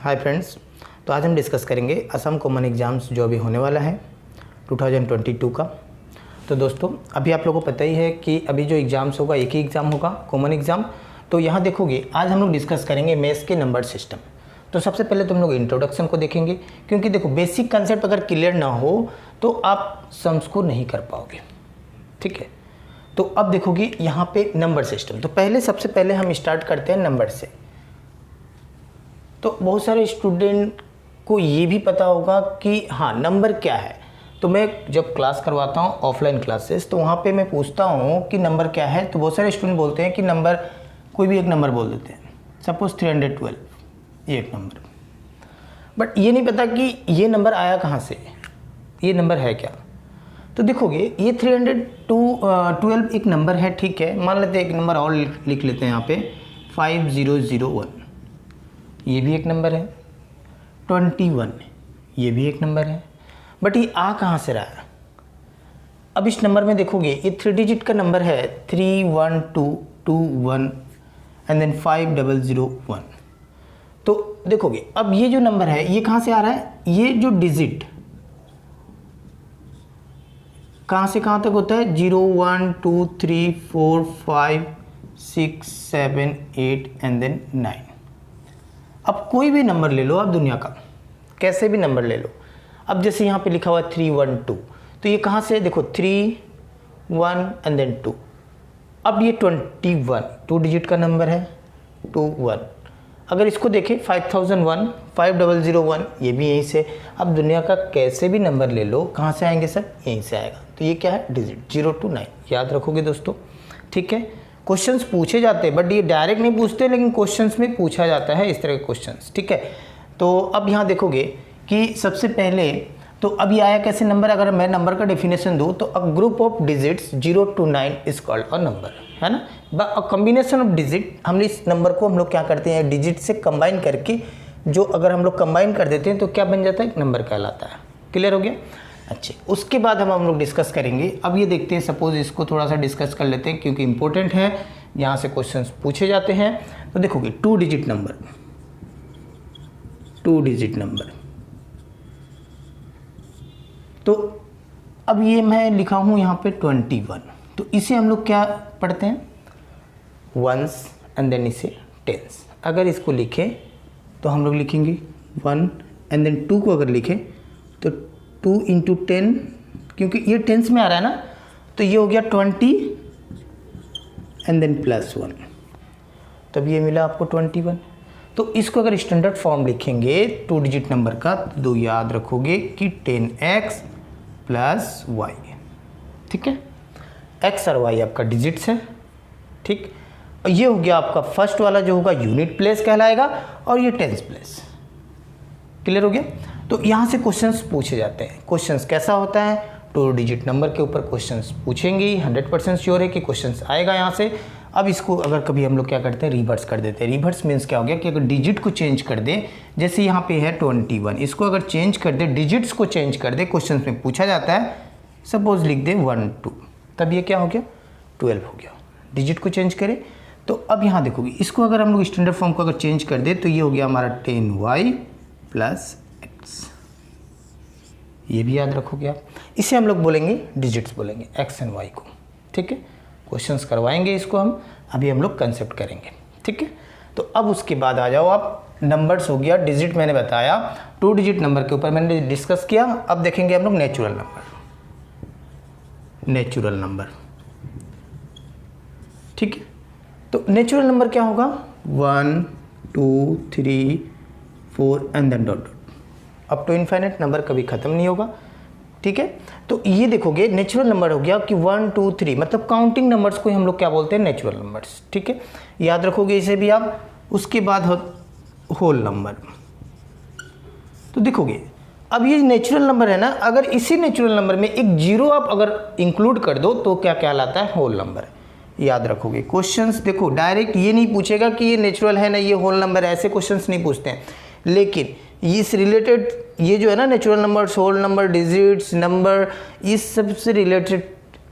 Hi friends, तो आज हम डिस्कस करेंगे असम कॉमन एग्ज़ाम्स जो अभी होने वाला है 2022 का। तो दोस्तों अभी आप लोगों को पता ही है कि अभी जो एग्ज़ाम्स होगा एक ही एग्ज़ाम होगा, कॉमन एग्ज़ाम। तो यहाँ देखोगे आज हम लोग डिस्कस करेंगे मैथ्स के नंबर सिस्टम। तो सबसे पहले तुम लोग इंट्रोडक्शन को देखेंगे, क्योंकि देखो बेसिक कंसेप्ट अगर क्लियर ना हो तो आप सम्स को नहीं कर पाओगे, ठीक है। तो अब देखोगे यहाँ पे नंबर सिस्टम। तो पहले सबसे पहले हम स्टार्ट करते हैं नंबर से। तो बहुत सारे स्टूडेंट को ये भी पता होगा कि हाँ नंबर क्या है। तो मैं जब क्लास करवाता हूँ ऑफलाइन क्लासेस, तो वहाँ पे मैं पूछता हूँ कि नंबर क्या है। तो बहुत सारे स्टूडेंट बोलते हैं कि नंबर कोई भी एक नंबर बोल देते हैं, सपोज 312 ये एक नंबर, बट ये नहीं पता कि ये नंबर आया कहाँ से, ये नंबर है क्या। तो देखोगे ये 312 एक नंबर है, ठीक है। मान लेते हैं एक नंबर और लिख लेते हैं यहाँ पे 5001, ये भी एक नंबर है। 21 ये भी एक नंबर है, बट ये आ कहाँ से रहा है। अब इस नंबर में देखोगे ये 3 डिजिट का नंबर है 31221 एंड देन 5001। तो देखोगे अब ये जो नंबर है ये कहाँ से आ रहा है, ये जो डिजिट कहाँ से कहाँ तक होता है 0 1 2 3 4 5 6 7 8 एंड देन 9। अब कोई भी नंबर ले लो आप दुनिया का, कैसे भी नंबर ले लो। अब जैसे यहाँ पे लिखा हुआ है 312, तो ये कहाँ से, देखो 3 1 एंड देन 2। अब ये 21 2 डिजिट का नंबर है 2 1। अगर इसको देखें 5001 5001 ये भी यहीं से। अब दुनिया का कैसे भी नंबर ले लो, कहाँ से आएंगे सब, यहीं से आएगा। तो ये क्या है, डिजिट 0 to 9 याद रखोगे दोस्तों, ठीक है। क्वेश्चंस पूछे जाते हैं बट ये डायरेक्ट नहीं पूछते, लेकिन क्वेश्चंस में पूछा जाता है इस तरह के क्वेश्चंस, ठीक है। तो अब यहाँ देखोगे कि सबसे पहले तो अब ये आया कैसे नंबर। अगर मैं नंबर का डेफिनेशन दूँ तो a group of digits 0 to 9 is called a number, है ना। अ कॉम्बिनेशन ऑफ डिजिट, हम इस नंबर को हम लोग क्या करते हैं, डिजिट से कंबाइन करके, जो अगर हम लोग कंबाइन कर देते हैं तो क्या बन जाता है, एक नंबर कहलाता है। क्लियर हो गया। अच्छा, उसके बाद हम लोग डिस्कस करेंगे। अब ये देखते हैं, सपोज इसको थोड़ा सा डिस्कस कर लेते हैं क्योंकि इंपॉर्टेंट है, यहाँ से क्वेश्चंस पूछे जाते हैं। तो देखोगे 2 डिजिट नंबर, 2 डिजिट नंबर। तो अब ये मैं लिखा हूँ यहाँ पे 21, तो इसे हम लोग क्या पढ़ते हैं, वंस एंड देन इसे टेंस। अगर इसको लिखें तो हम लोग लिखेंगे 1 एंड देन 2 को अगर लिखें तो 2 इंटू 10, क्योंकि ये टेंस में आ रहा है ना, तो ये हो गया 20 एंड देन +1, तब ये मिला आपको 21। तो इसको अगर स्टैंडर्ड फॉर्म लिखेंगे 2 डिजिट नंबर का, तो याद रखोगे कि 10x + y, ठीक है। x और y आपका डिजिट्स है, ठीक। और ये हो गया आपका फर्स्ट वाला जो होगा यूनिट प्लेस कहलाएगा, और ये टेंस प्लेस। क्लियर हो गया। तो यहाँ से क्वेश्चंस पूछे जाते हैं। क्वेश्चंस कैसा होता है, 2 डिजिट नंबर के ऊपर क्वेश्चंस पूछेंगे, 100% श्योर है कि क्वेश्चंस आएगा यहाँ से। अब इसको अगर कभी हम लोग क्या करते हैं, रिवर्स कर देते हैं। रिवर्स मीन्स क्या हो गया कि अगर डिजिट को चेंज कर दे, जैसे यहाँ पे है 21, इसको अगर चेंज कर दे, डिजिट्स को चेंज कर दे, क्वेश्चन में पूछा जाता है, सपोज लिख दे 1 2, तब ये क्या हो गया 12 हो गया। डिजिट को चेंज करे। तो अब यहाँ देखोगे इसको अगर हम लोग स्टैंडर्ड फॉर्म को अगर चेंज कर दे, तो ये हो गया हमारा 10y + x। ये भी याद रखोगे आप। इसे हम लोग बोलेंगे डिजिट्स बोलेंगे, x एंड y को, ठीक है। क्वेश्चंस करवाएंगे इसको हम, अभी हम लोग कंसेप्ट करेंगे, ठीक है। तो अब उसके बाद आ जाओ आप, नंबर्स हो गया, डिजिट मैंने बताया, 2 डिजिट नंबर के ऊपर मैंने डिस्कस किया। अब देखेंगे हम लोग नेचुरल नंबर, नेचुरल नंबर, ठीक है। तो नेचुरल नंबर क्या होगा, 1 2 3 4 and then dot dot, up to infinite, number कभी ख़त्म नहीं होगा, ठीक है। तो ये देखोगे नेचुरल नंबर हो गया कि 1 2 3, मतलब काउंटिंग नंबर्स को हम लोग क्या बोलते हैं, नेचुरल नंबर्स, ठीक है। याद रखोगे इसे भी आप। उसके बाद होल नंबर। तो देखोगे अब ये नेचुरल नंबर है ना, अगर इसी नेचुरल नंबर में एक 0 आप अगर इंक्लूड कर दो तो क्या कहलाता है, होल नंबर। याद रखोगे। क्वेश्चंस देखो डायरेक्ट ये नहीं पूछेगा कि ये नेचुरल है ना, ये होल नंबर है, ऐसे क्वेश्चंस नहीं पूछते हैं। लेकिन इस रिलेटेड ये जो है ना, natural number, whole number, digits number, इस सब से रिलेटेड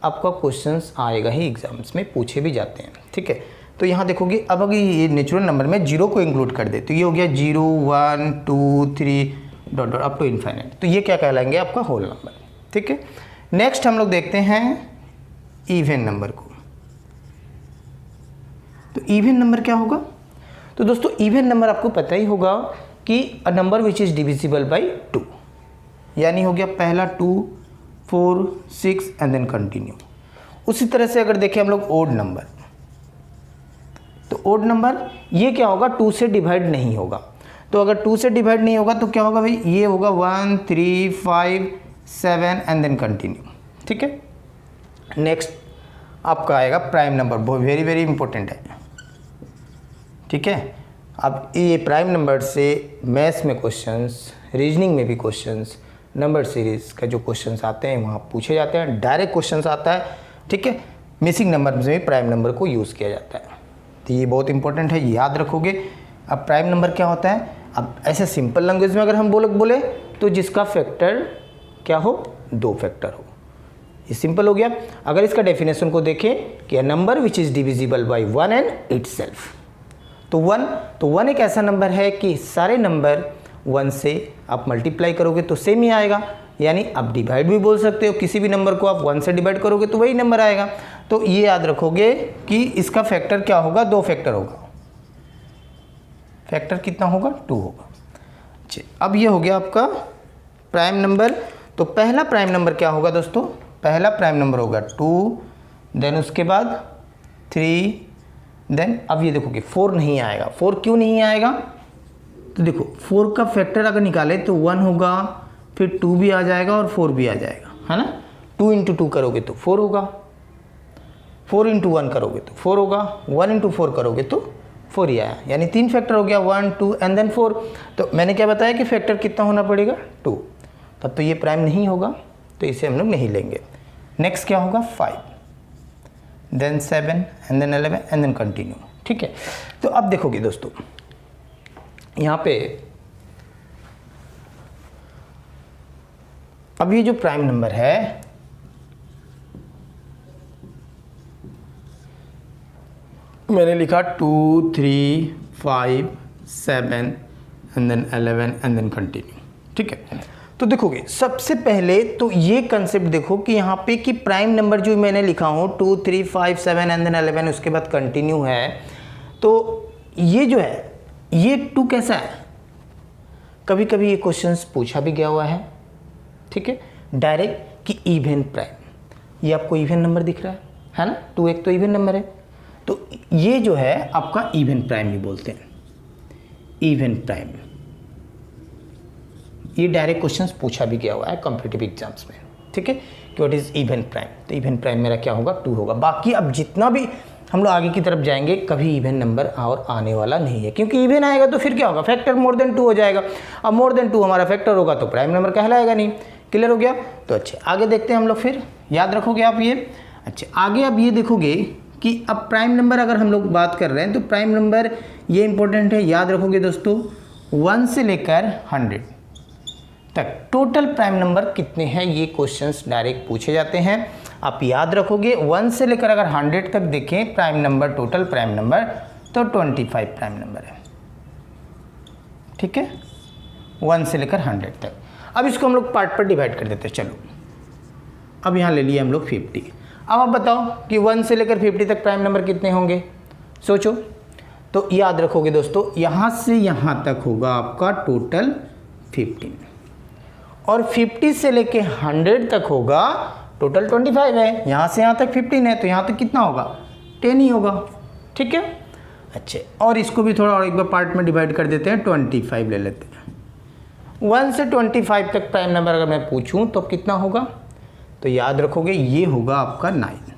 आपका क्वेश्चंस आएगा ही, एग्जाम्स में पूछे भी जाते हैं, ठीक है। तो यहाँ देखोगे अब अगर ये नेचुरल नंबर में जीरो को इंक्लूड कर दे तो ये हो गया 0 1 2 3 dot dot up to infinite, तो ये क्या कहलाएंगे आपका होल नंबर। ठीक है, नेक्स्ट हम लोग देखते हैं इवन नंबर को। तो इवन नंबर क्या होगा? तो दोस्तों इवन नंबर आपको पता ही होगा कि a number which is divisible by 2, यानी हो गया पहला 2 4 6 एंड देन कंटिन्यू। उसी तरह से अगर देखें हम लोग ओड नंबर, तो ओड नंबर ये क्या होगा? 2 से डिवाइड नहीं होगा। तो अगर 2 से डिवाइड नहीं होगा तो क्या होगा भाई? ये होगा 1 3 5 7 एंड देन कंटिन्यू। ठीक है, नेक्स्ट आपका आएगा प्राइम नंबर, बहुत वेरी वेरी इंपॉर्टेंट है। ठीक है, अब ये प्राइम नंबर से मैथ्स में क्वेश्चंस, रीजनिंग में भी क्वेश्चंस, नंबर सीरीज का जो क्वेश्चंस आते हैं वहाँ पूछे जाते हैं, डायरेक्ट क्वेश्चंस आता है। ठीक है, मिसिंग नंबर में भी प्राइम नंबर को यूज़ किया जाता है, तो ये बहुत इंपॉर्टेंट है, याद रखोगे। अब प्राइम नंबर क्या होता है? अब ऐसे सिंपल लैंग्वेज में अगर हम बोले तो जिसका फैक्टर क्या हो? 2 फैक्टर हो, ये सिंपल हो गया। अगर इसका डेफिनेशन को देखें कि a number which is divisible by 1 and itself, तो 1 एक ऐसा नंबर है कि सारे नंबर 1 से आप मल्टीप्लाई करोगे तो सेम ही आएगा, यानी आप डिवाइड भी बोल सकते हो, किसी भी नंबर को आप 1 से डिवाइड करोगे तो वही नंबर आएगा। तो ये याद रखोगे कि इसका फैक्टर क्या होगा? 2 फैक्टर होगा। फैक्टर कितना होगा? 2 होगा। अच्छा, अब ये हो गया आपका प्राइम नंबर। तो पहला प्राइम नंबर क्या होगा दोस्तों? पहला प्राइम नंबर होगा 2, देन उसके बाद 3, देन अब ये देखोगे 4 नहीं आएगा। 4 क्यों नहीं आएगा? तो देखो 4 का फैक्टर अगर निकाले तो 1 होगा, फिर 2 भी आ जाएगा और 4 भी आ जाएगा, है ना। 2 इंटू 2 करोगे तो 4 होगा, 4 इंटू 1 करोगे तो 4 होगा, 1 इंटू 4 करोगे तो 4 ही आया, यानी 3 फैक्टर हो गया, 1 2 एंड देन 4। तो मैंने क्या बताया कि फैक्टर कितना होना पड़ेगा? 2, तब तो ये प्राइम नहीं होगा, तो इसे हम लोग नहीं लेंगे। नेक्स्ट क्या होगा? 5, then 7 and then 11 and then continue. ठीक है, तो अब देखोगे दोस्तों यहाँ पे अब ये जो प्राइम नंबर है मैंने लिखा 2 3 5 7 and then 11 and then continue. ठीक है, तो देखोगे सबसे पहले तो ये कंसेप्ट देखो कि यहाँ पे कि प्राइम नंबर जो मैंने लिखा हूँ 2 3 5 7 एंड देन 11 उसके बाद कंटिन्यू है, तो ये जो है ये 2 कैसा है? कभी कभी ये क्वेश्चंस पूछा भी गया हुआ है। ठीक है, डायरेक्ट कि इवन प्राइम, ये आपको इवन नंबर दिख रहा है ना, 2 एक तो इवन नंबर है, तो ये जो है आपका इवन प्राइम भी बोलते हैं, इवन प्राइम। ये डायरेक्ट क्वेश्चंस पूछा भी गया हुआ है कॉम्पिटिटिव एग्जाम्स में। ठीक है, कि व्हाट इज इवन प्राइम, तो इवन प्राइम मेरा क्या होगा? 2 होगा। बाकी अब जितना भी हम लोग आगे की तरफ जाएंगे कभी इवन नंबर और आने वाला नहीं है, क्योंकि इवन आएगा तो फिर क्या होगा? फैक्टर मोर देन 2 हो जाएगा। अब मोर देन 2 हमारा फैक्टर होगा तो प्राइम नंबर कहलाएगा नहीं। क्लियर हो गया? तो अच्छे आगे देखते हैं हम लोग, फिर याद रखोगे आप ये। अच्छा, आगे अब ये देखोगे कि अब प्राइम नंबर अगर हम लोग बात कर रहे हैं तो प्राइम नंबर ये इंपॉर्टेंट है, याद रखोगे दोस्तों 1 से लेकर 100 तक टोटल प्राइम नंबर कितने हैं, ये क्वेश्चंस डायरेक्ट पूछे जाते हैं। आप याद रखोगे 1 से लेकर अगर 100 तक देखें prime number, total prime number, तो 25 प्राइम नंबर है। ठीक है, 1 से लेकर 100 तक। अब इसको हम लोग पार्ट पर डिवाइड कर देते हैं। चलो अब यहाँ ले लिए हम लोग 50। अब आप बताओ कि 1 से लेकर 50 तक प्राइम नंबर कितने होंगे, सोचो। तो याद रखोगे दोस्तों यहाँ से यहाँ तक होगा आपका टोटल 15, और 50 से लेके 100 तक होगा टोटल 25 है। यहाँ से यहाँ तक 15 है, तो यहाँ तक कितना होगा? 10 ही होगा। ठीक है, अच्छे, और इसको भी थोड़ा और एक बार पार्ट में डिवाइड कर देते हैं, 25 ले लेते हैं। 1 से 25 तक प्राइम नंबर अगर मैं पूछूं तो कितना होगा? तो याद रखोगे ये होगा आपका 9,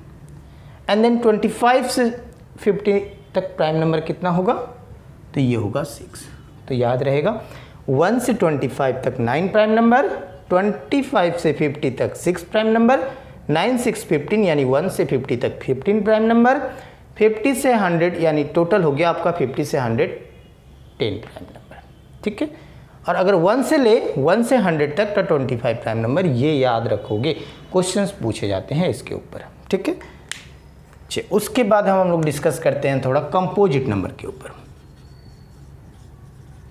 एंड देन 25 से 50 तक प्राइम नंबर कितना होगा? तो ये होगा 6। तो याद रहेगा 1 से 25 तक 9 प्राइम नंबर, 25 से 50 तक 6 प्राइम नंबर, 9 6 15 यानी 1 से 50 तक 15 प्राइम नंबर, 50 से 100 यानी टोटल हो गया आपका 50 से 100 10 प्राइम नंबर। ठीक है, और अगर 1 से 100 तक तो 25 प्राइम नंबर, ये याद रखोगे, क्वेश्चंस पूछे जाते हैं इसके ऊपर। ठीक है, उसके बाद हम लोग डिस्कस करते हैं थोड़ा कंपोजिट नंबर के ऊपर।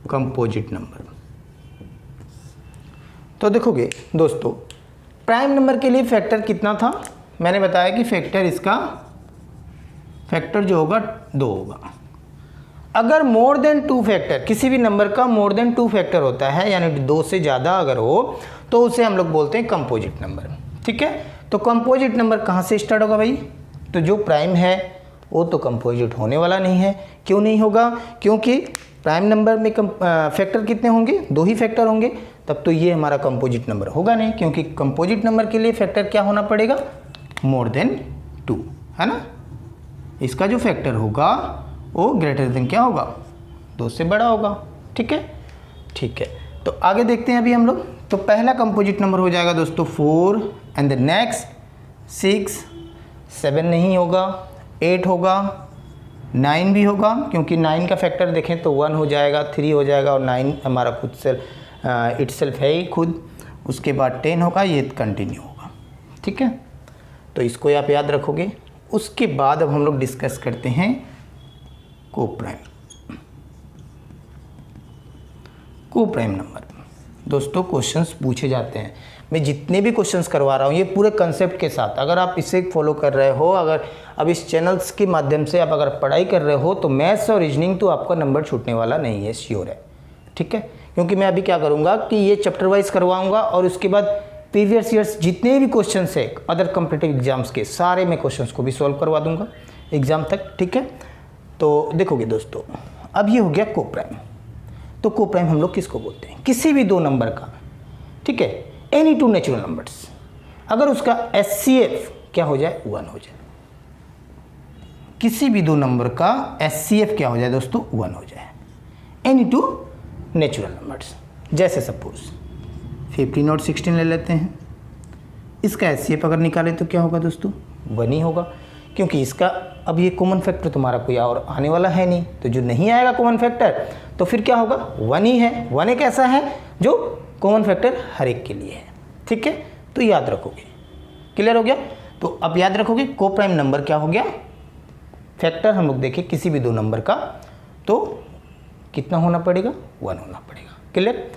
कंपोजिट नंबर, तो देखोगे दोस्तों प्राइम नंबर के लिए फैक्टर कितना था, मैंने बताया कि फैक्टर इसका फैक्टर जो होगा 2 होगा। अगर मोर देन 2 फैक्टर, किसी भी नंबर का मोर देन 2 फैक्टर होता है, यानी 2 से ज़्यादा अगर हो तो उसे हम लोग बोलते हैं कंपोजिट नंबर। ठीक है, तो कंपोजिट नंबर कहाँ से स्टार्ट होगा भाई, तो जो प्राइम है वो तो कंपोजिट होने वाला नहीं है। क्यों नहीं होगा, क्योंकि प्राइम नंबर में फैक्टर कितने होंगे, 2 ही फैक्टर होंगे, तब तो ये हमारा कंपोजिट नंबर होगा नहीं, क्योंकि कंपोजिट नंबर के लिए फैक्टर क्या होना पड़ेगा, मोर देन 2, है ना। इसका जो फैक्टर होगा वो ग्रेटर देन क्या होगा, 2 से बड़ा होगा। ठीक है, ठीक है, तो आगे देखते हैं अभी हम लोग। तो पहला कंपोजिट नंबर हो जाएगा दोस्तों 4 एंड द नेक्स्ट 6, 7 नहीं होगा, 8 होगा, 9 भी होगा, क्योंकि 9 का फैक्टर देखें तो 1 हो जाएगा, 3 हो जाएगा, और 9 हमारा खुद से इटसेल्फ है ही खुद। उसके बाद 10 होगा, ये कंटिन्यू होगा। ठीक है, तो इसको आप याद रखोगे। उसके बाद अब हम लोग डिस्कस करते हैं कोप्राइम। कोप्राइम नंबर दोस्तों क्वेश्चंस पूछे जाते हैं, मैं जितने भी क्वेश्चंस करवा रहा हूँ ये पूरे कंसेप्ट के साथ, अगर आप इसे फॉलो कर रहे हो, अगर अब इस चैनल्स के माध्यम से आप अगर पढ़ाई कर रहे हो तो मैथ्स और रीजनिंग तो आपका नंबर छूटने वाला नहीं है, श्योर है। ठीक है, क्योंकि मैं अभी क्या करूँगा कि ये चैप्टर वाइज करवाऊँगा, और उसके बाद प्रीवियस ईयर्स जितने भी क्वेश्चन है अदर कॉम्पिटिटिव एग्जाम्स के, सारे मैं क्वेश्चन को भी सॉल्व करवा दूँगा एग्जाम तक। ठीक है, तो देखोगे दोस्तों अब ये हो गया कोप्राइम। तो कोप्राइम हम लोग किसको बोलते हैं, किसी भी 2 नंबर का, ठीक है, एनी 2 नेचुरल नंबर्स, अगर उसका HCF क्या हो जाए, 1 हो जाए। किसी भी 2 नंबर का HCF क्या हो जाए दोस्तों, 1 हो जाए, एनी 2 नेचुरल नंबर्स। जैसे सपोज 15 और 16 ले लेते हैं, इसका HCF अगर निकालें तो क्या होगा दोस्तों, 1 ही होगा, क्योंकि इसका अब ये कॉमन फैक्टर तुम्हारा कोई और आने वाला है नहीं, तो जो नहीं आएगा कॉमन फैक्टर तो फिर क्या होगा, 1 ही है। 1 एक ऐसा है जो कॉमन फैक्टर हर एक के लिए है। ठीक है, तो याद रखोगे, क्लियर हो गया। तो अब याद रखोगे कोप्राइम नंबर क्या हो गया, फैक्टर हम लोग देखें किसी भी 2 नंबर का तो कितना होना पड़ेगा, 1 होना पड़ेगा। क्लियर,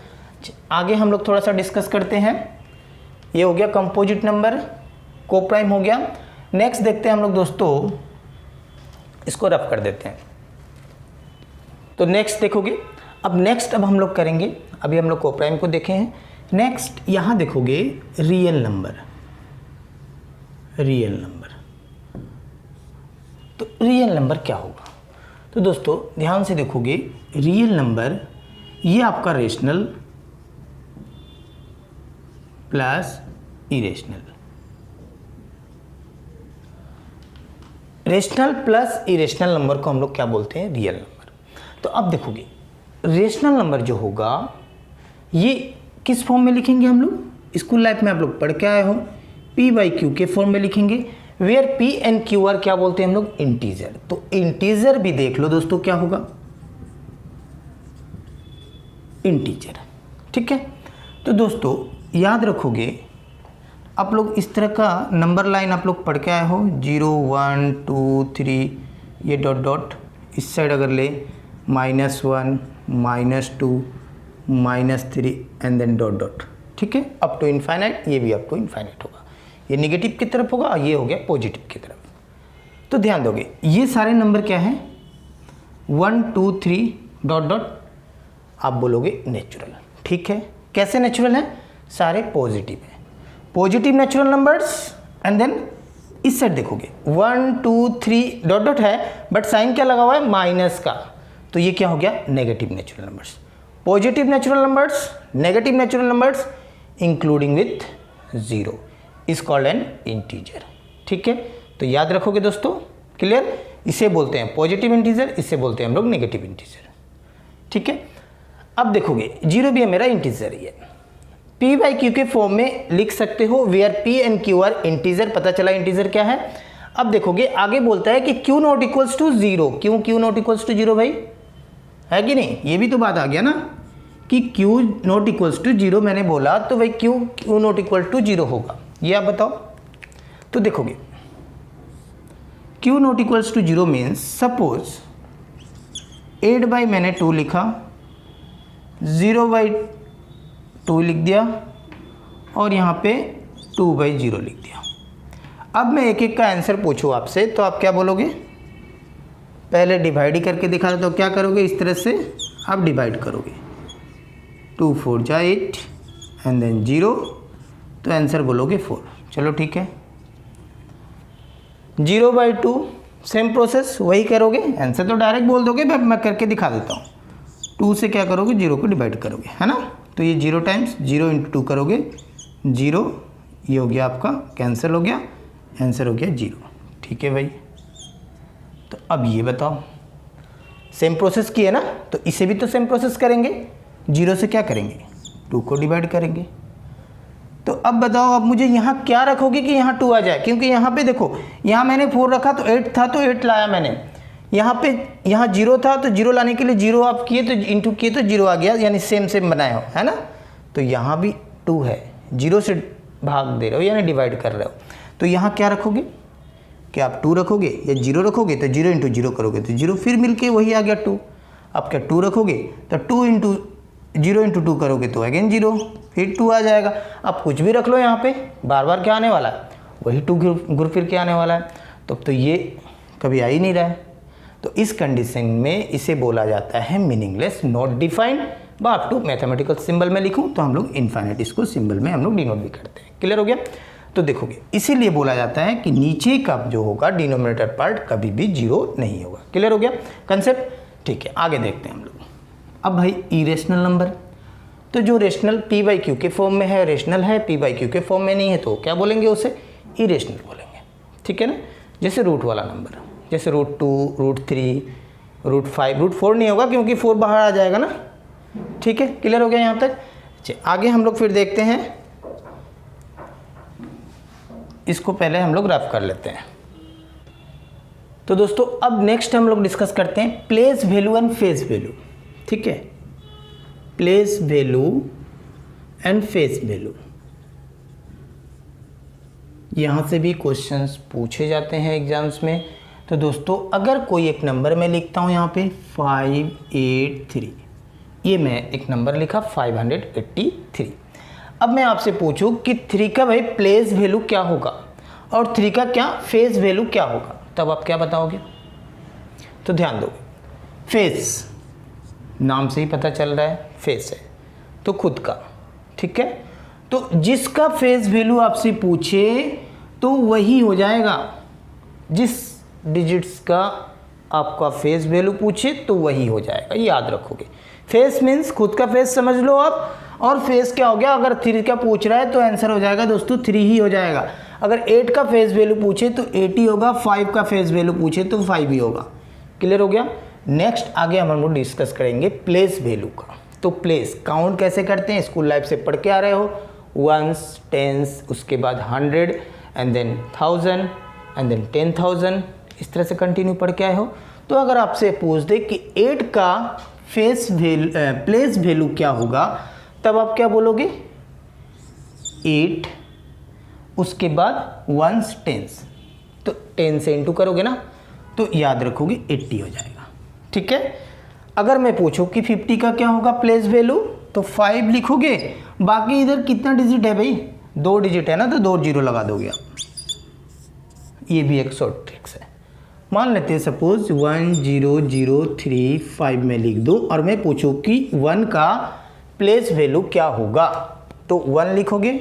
आगे हम लोग थोड़ा सा डिस्कस करते हैं। ये हो गया कंपोजिट नंबर, कोप्राइम हो गया। नेक्स्ट देखते हैं हम लोग दोस्तों, इसको रफ कर देते हैं। तो नेक्स्ट देखोगे, अब नेक्स्ट अब हम लोग करेंगे, अभी हम लोग कोप्राइम को देखे हैं, नेक्स्ट यहाँ देखोगे रियल नंबर। रियल नंबर, तो रियल नंबर क्या होगा, तो दोस्तों ध्यान से देखोगे, रियल नंबर ये आपका rational plus irrational, rational plus irrational number को हम लोग क्या बोलते हैं, रियल नंबर। तो अब देखोगे रेशनल नंबर जो होगा ये किस फॉर्म में लिखेंगे हम लोग, स्कूल लाइफ में आप लोग पढ़ के आए हो, P/Q के फॉर्म में लिखेंगे, where P and Q are क्या बोलते हैं हम लोग, इंटीजर। तो इंटीजर भी देख लो दोस्तों क्या होगा, इंटीजर। ठीक है, तो दोस्तों याद रखोगे, आप लोग इस तरह का नंबर लाइन आप लोग पढ़ के आए हो, 0 1 2 3, ये डॉट डॉट, इस साइड अगर ले -1 -2 -3 एंड देन डॉट डॉट। ठीक है, अप टू इनफाइनाइट, ये भी अप टू इनफाइनाइट होगा, ये नेगेटिव की तरफ होगा, ये हो गया पॉजिटिव की तरफ। तो ध्यान दोगे ये सारे नंबर क्या हैं, 1 2 3 डॉट डॉट, आप बोलोगे नेचुरल। ठीक है, कैसे नेचुरल है, सारे पॉजिटिव है, positive natural numbers. And then इस साइड देखोगे 1 2 3 डॉट डॉट है, बट साइन क्या लगा हुआ है, माइनस का, तो ये क्या हो गया, negative natural numbers. Positive natural numbers, negative natural numbers including with 0 is called an integer. ठीक है, तो याद रखोगे दोस्तों, क्लियर, इसे बोलते हैं पॉजिटिव इंटीजर, इसे बोलते हैं हम लोग नेगेटिव इंटीजर। ठीक है, अब देखोगे 0 भी है मेरा इंटीजर ही है, P/Q के फॉर्म में लिख सकते हो, where P and Q are integer. पता चला इंटीजर क्या है। अब देखोगे आगे बोलता है कि Q नॉट इक्वल्स टू 0, क्यों Q नॉट इक्वल्स टू 0 भाई, है कि नहीं, ये भी तो बात आ गया ना कि Q नॉट इक्वल्स टू 0 मैंने बोला, तो भाई Q नॉट इक्वल टू 0 होगा, ये आप बताओ। तो देखोगे Q not equals to 0 means suppose 8 by मैंने 2 लिखा, 0 बाई 2 लिख दिया और यहाँ पे 2 बाई 0 लिख दिया। अब मैं एक एक का आंसर पूछूँ आपसे तो आप क्या बोलोगे? पहले डिवाइड ही करके दिखा रहा, तो क्या करोगे? इस तरह से आप डिवाइड करोगे, 2 4 जा 8 एंड देन 0, तो आंसर बोलोगे 4। चलो ठीक है। 0 बाई 2 सेम प्रोसेस वही करोगे, आंसर तो डायरेक्ट बोल दोगे, मैं करके दिखा देता हूँ। 2 से क्या करोगे? 0 को डिवाइड करोगे, है ना। तो ये 0 टाइम्स 0 इंटू 2 करोगे, 0, ये हो गया आपका, कैंसिल हो गया, आंसर हो गया 0। ठीक है भाई। तो अब ये बताओ, सेम प्रोसेस की है ना, तो इसे भी तो सेम प्रोसेस करेंगे। 0 से क्या करेंगे? 2 को डिवाइड करेंगे। तो अब बताओ, अब मुझे यहाँ क्या रखोगे कि यहाँ 2 आ जाए? क्योंकि यहाँ पे देखो, यहाँ मैंने 4 रखा तो 8 था, तो 8 लाया मैंने। यहाँ पे यहाँ 0 था तो 0 लाने के लिए 0 आप किए तो इंटू किए तो 0 आ गया, यानी सेम सेम बनाए हो, है ना। तो यहाँ भी 2 है, 0 से भाग दे रहे हो यानी डिवाइड कर रहे हो। तो यहाँ क्या रखोगे? क्या आप 2 रखोगे या 0 रखोगे? तो 0 इंटू 0 करोगे तो 0, फिर मिलके वही आ गया 2। अब क्या 2 रखोगे तो 2 इंटू 0 इंटू 2 करोगे तो अगेन 0, फिर 2 आ जाएगा। अब कुछ भी रख लो यहाँ पे, बार बार क्या आने वाला है? वही 2 घुर फिर के आने वाला है। तो ये कभी आ ही नहीं रहा है। तो इस कंडीशन में इसे बोला जाता है मीनिंगलेस, नॉट डिफाइंड। बाप टू मैथमेटिकल सिंबल में लिखूँ तो हम लोग इनफाइनाइट इसको सिंबल में हम लोग डिनोट भी करते हैं। क्लियर हो गया? तो देखोगे, इसीलिए बोला जाता है कि नीचे का जो होगा डिनोमिनेटर पार्ट कभी भी 0 नहीं होगा। क्लियर हो गया कंसेप्ट? ठीक है, आगे देखते हैं हम लोग। अब भाई इरेशनल नंबर, तो जो रेशनल p बाई क्यू के फॉर्म में है रेशनल है, p बाई क्यू के फॉर्म में नहीं है तो क्या बोलेंगे? उसे इरेशनल बोलेंगे। ठीक है ना। जैसे रूट वाला नंबर, जैसे √2, √3, √5, √4 नहीं होगा क्योंकि 4 बाहर आ जाएगा ना। ठीक है, क्लियर हो गया यहाँ तक? चलिए आगे हम लोग फिर देखते हैं, इसको पहले हम लोग रफ कर लेते हैं। तो दोस्तों अब नेक्स्ट हम लोग डिस्कस करते हैं place value and face value. ठीक है, place value and face value, यहाँ से भी क्वेश्चंस पूछे जाते हैं एग्जाम्स में। तो दोस्तों अगर कोई एक नंबर मैं लिखता हूँ यहाँ पे 583, ये मैं एक नंबर लिखा 583। अब मैं आपसे पूछूं कि 3 का भाई प्लेस वैल्यू क्या होगा और 3 का क्या फेस वैल्यू क्या होगा, तब आप क्या बताओगे? तो ध्यान दो, फेस नाम से ही पता चल रहा है फेस है तो खुद का। ठीक है, तो जिसका फेस वैल्यू आपसे पूछे तो वही हो जाएगा, जिस डिजिट्स का आपका फेस वैल्यू पूछे तो वही हो जाएगा, याद रखोगे। फेस मीन्स खुद का फेस समझ लो आप, और फेस क्या हो गया? अगर 3 का पूछ रहा है तो आंसर हो जाएगा दोस्तों 3 ही हो जाएगा। अगर 8 का फेस वैल्यू पूछे तो 8 ही होगा, 5 का फेस वैल्यू पूछे तो 5 ही होगा। क्लियर हो गया? नेक्स्ट आगे हम लोग डिस्कस करेंगे प्लेस वैल्यू का। तो प्लेस काउंट कैसे करते हैं, स्कूल लाइफ से पढ़ के आ रहे हो, 1s, 10s, उसके बाद 100 एंड देन 1000 एंड देन 10,000, इस तरह से कंटिन्यू पढ़ के आए हो। तो अगर आपसे पूछ दे कि 8 का प्लेस वैल्यू क्या होगा, तब आप क्या बोलोगे? 8, उसके बाद 1s, 10s, तो 10 से इंटू करोगे ना तो याद रखोगे 80 हो जाएगा। ठीक है, अगर मैं पूछूं कि 50 का क्या होगा प्लेस वैल्यू, तो 5 लिखोगे, बाकी इधर कितना डिजिट है भाई? 2 डिजिट है ना, तो 2 0 लगा दोगे आप। ये भी एक शॉर्ट ट्रिक्स है। मान लेते हैं सपोज 1003 में लिख दूं और मैं पूछूं कि 1 का प्लेस वैल्यू क्या होगा, तो 1 लिखोगे,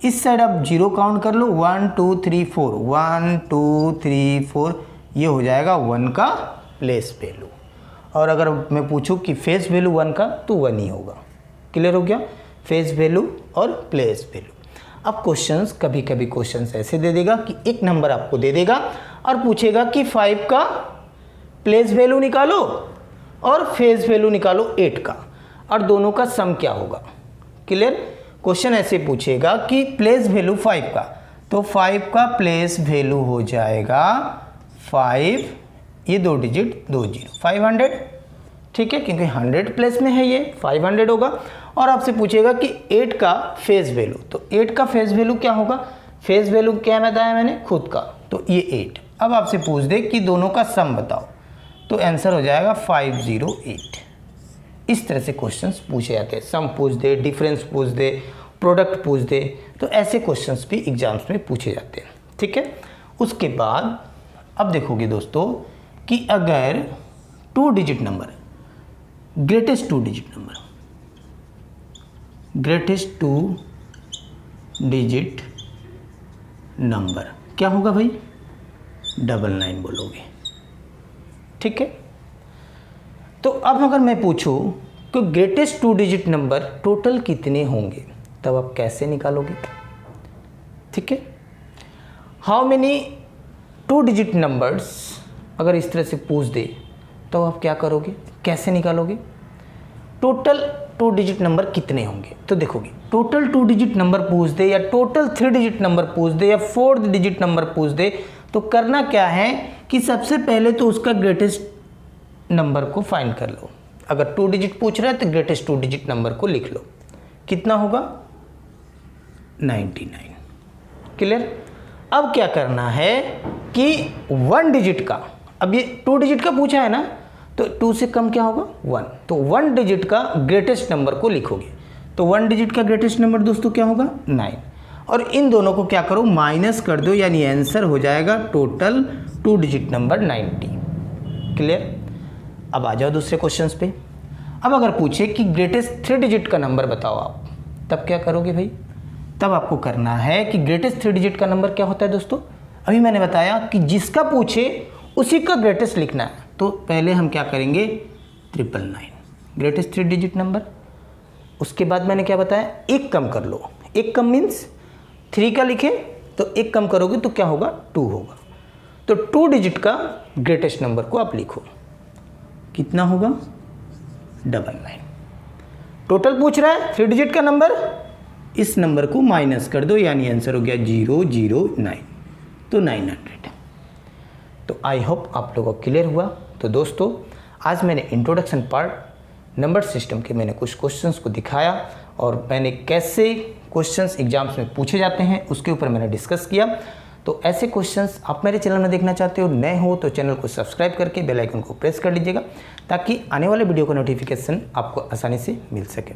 इस साइड आप 0 काउंट कर लो, 1 2 3 4, 1 2 3 4, ये हो जाएगा 1 का प्लेस वैल्यू। और अगर मैं पूछूं कि फेस वैल्यू 1 का, तो 1 ही होगा। क्लियर हो गया? फेस वैल्यू और प्लेस वैल्यू। अब क्वेश्चंस, कभी कभी क्वेश्चंस ऐसे दे देगा कि एक नंबर आपको दे देगा और पूछेगा कि 5 का प्लेस वैल्यू निकालो और फेस वैल्यू निकालो 8 का, और दोनों का सम क्या होगा। क्लियर? क्वेश्चन ऐसे पूछेगा कि प्लेस वैल्यू 5 का, तो 5 का प्लेस वैल्यू हो जाएगा 5, ये 2 डिजिट 2 0, 500। ठीक है, क्योंकि 100 प्लेस में है ये 500 होगा। और आपसे पूछेगा कि 8 का फेस वैल्यू, तो 8 का फेस वैल्यू क्या होगा? फेस वैल्यू क्या बताया मैंने? खुद का, तो ये 8। अब आपसे पूछ दे कि दोनों का सम बताओ, तो आंसर हो जाएगा 508। इस तरह से क्वेश्चंस पूछे जाते हैं। सम पूछ दे, डिफरेंस पूछ दे, प्रोडक्ट पूछ दे, तो ऐसे क्वेश्चंस भी एग्जाम्स में पूछे जाते हैं। ठीक है। उसके बाद अब देखोगे दोस्तों कि अगर 2 digit number, greatest 2 digit number, greatest 2 digit number क्या होगा भाई? 99 बोलोगे। ठीक है। तो अब अगर मैं पूछूं कि ग्रेटेस्ट 2 डिजिट नंबर टोटल कितने होंगे, तब आप कैसे निकालोगे? ठीक है। हाउ मेनी 2 डिजिट नंबर्स, अगर इस तरह से पूछ दे तो आप क्या करोगे, कैसे निकालोगे? टोटल 2 डिजिट नंबर कितने होंगे, तो देखोगे टोटल 2 डिजिट नंबर पूछ दे या टोटल 3 डिजिट नंबर पूछ दे या 4 डिजिट नंबर पूछ दे, तो करना क्या है कि सबसे पहले तो उसका ग्रेटेस्ट नंबर को फाइंड कर लो। अगर 2 डिजिट पूछ रहा है तो ग्रेटेस्ट 2 डिजिट नंबर को लिख लो। कितना होगा? 99। क्लियर। अब क्या करना है कि 1 डिजिट का, अब ये 2 डिजिट का पूछा है ना, तो 2 से कम क्या होगा? 1। तो 1 डिजिट का ग्रेटेस्ट नंबर को लिखोगे। तो 1 डिजिट का ग्रेटेस्ट नंबर दोस्तों क्या होगा? 9। और इन दोनों को क्या करो, माइनस कर दो, यानी आंसर हो जाएगा टोटल 2 डिजिट नंबर 90। क्लियर। अब आ जाओ दूसरे क्वेश्चंस पे। अब अगर पूछे कि ग्रेटेस्ट 3 डिजिट का नंबर बताओ आप, तब क्या करोगे भाई? तब आपको करना है कि ग्रेटेस्ट 3 डिजिट का नंबर क्या होता है दोस्तों? अभी मैंने बताया कि जिसका पूछे उसी का ग्रेटेस्ट लिखना है। तो पहले हम क्या करेंगे? 999 ग्रेटेस्ट 3 डिजिट नंबर। उसके बाद मैंने क्या बताया? एक कम कर लो। एक कम मीन्स 3 का लिखे तो एक कम करोगे तो क्या होगा? 2 होगा। तो 2 डिजिट का ग्रेटेस्ट नंबर को आप लिखो। कितना होगा? 99। टोटल पूछ रहा है 3 डिजिट का नंबर, इस नंबर को माइनस कर दो, यानी आंसर हो गया 009, तो 900। तो आई होप आप लोगों को क्लियर हुआ। तो दोस्तों आज मैंने इंट्रोडक्शन पार्ट नंबर सिस्टम के मैंने कुछ क्वेश्चंस को दिखाया और मैंने कैसे क्वेश्चंस एग्जाम्स में पूछे जाते हैं उसके ऊपर मैंने डिस्कस किया। तो ऐसे क्वेश्चंस आप मेरे चैनल में देखना चाहते हो, नए हो तो चैनल को सब्सक्राइब करके बेल आइकन को प्रेस कर लीजिएगा ताकि आने वाले वीडियो का नोटिफिकेशन आपको आसानी से मिल सके।